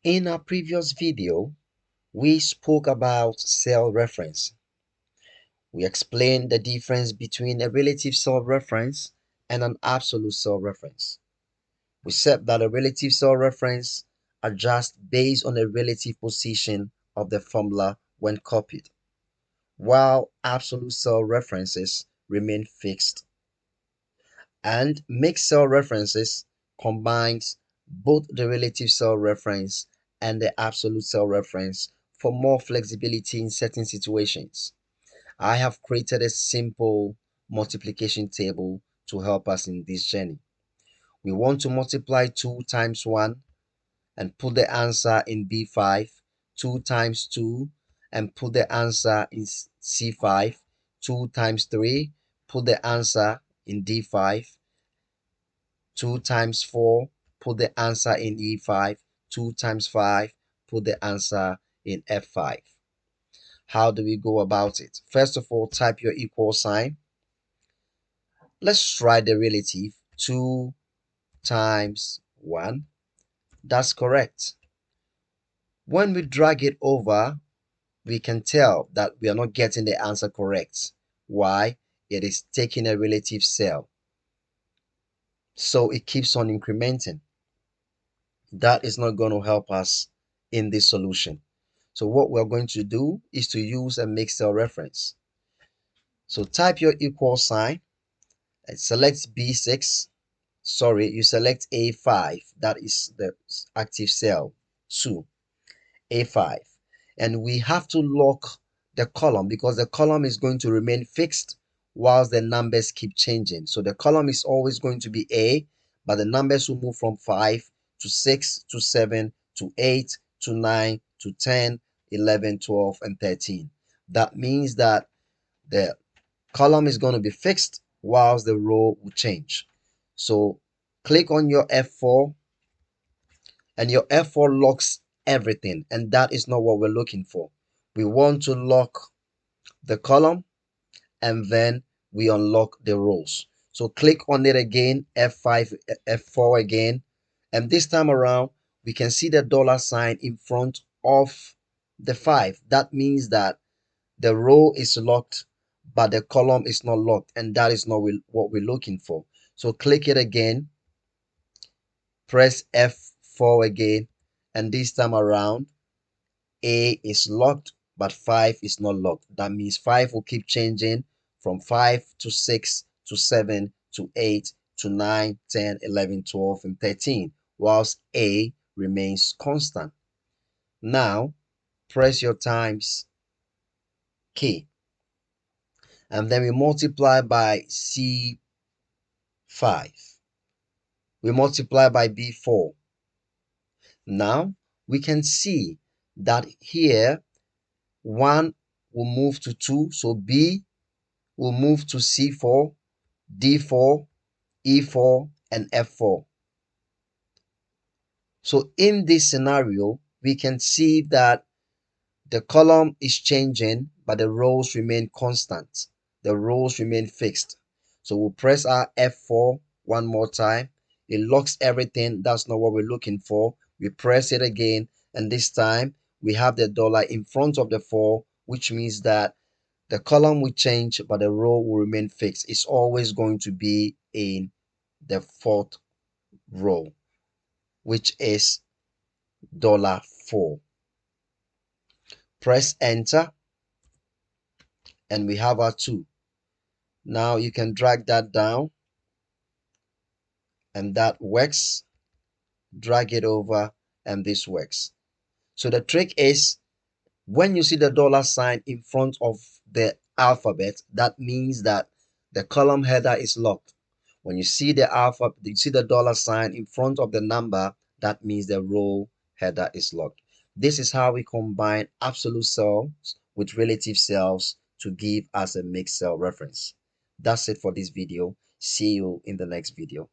In our previous video, we spoke about cell reference. We explained the difference between a relative cell reference and an absolute cell reference. We said that a relative cell reference adjusts based on the relative position of the formula when copied, while absolute cell references remain fixed. And mixed cell references combines both the relative cell reference and the absolute cell reference for more flexibility in certain situations. I have created a simple multiplication table to help us in this journey. We want to multiply 2 times 1 and put the answer in B5, 2 times 2 and put the answer in C5, 2 times 3, put the answer in D5, 2 times 4, put the answer in E5, 2 times 5, put the answer in F5. How do we go about it? First of all, type your equal sign. Let's try the relative. 2 times 1. That's correct. When we drag it over, we can tell that we are not getting the answer correct. Why? It is taking a relative cell. So it keeps on incrementing. That is not going to help us in this solution. So what we're going to do is to use a mixed cell reference. So type your equal sign and select B6. Sorry, you select A5. That is the active cell 2, A5. And we have to lock the column because the column is going to remain fixed whilst the numbers keep changing. So the column is always going to be A, but the numbers will move from 5 to 6 to 7 to 8 to 9 to 10, 11, 12, and 13. That means that the column is going to be fixed whilst the row will change. So click on your F4 and your F4 locks everything, and that is not what we're looking for. We want to lock the column and then we unlock the rows. So click on it again, F5, F4 again, and this time around we can see the dollar sign in front of the 5. That means that the row is locked but the column is not locked, and that is not what we're looking for. So click it again, press F4 again, and this time around A is locked but 5 is not locked. That means 5 will keep changing from 5 to 6 to 7 to 8 to 9, 10, 11, 12, and 13, whilst A remains constant. Now press your times key and then we multiply by C5. We multiply by B4. Now we can see that here 1 will move to 2, so B will move to C4, D4, E4, and F4. So in this scenario, we can see that the column is changing, but the rows remain constant. The rows remain fixed. So we'll press our F4 one more time. It locks everything. That's not what we're looking for. We press it again, and this time we have the dollar in front of the 4, which means that the column will change, but the row will remain fixed. It's always going to be in the 4th row, which is $4. Press enter, and we have our 2. Now you can drag that down, and that works. Drag it over, and this works. So the trick is when you see the dollar sign in front of the alphabet, that means that the column header is locked. When you see the alphabet, you see the dollar sign in front of the number, that means the row header is locked. This is how we combine absolute cells with relative cells to give us a mixed cell reference. That's it for this video. See you in the next video.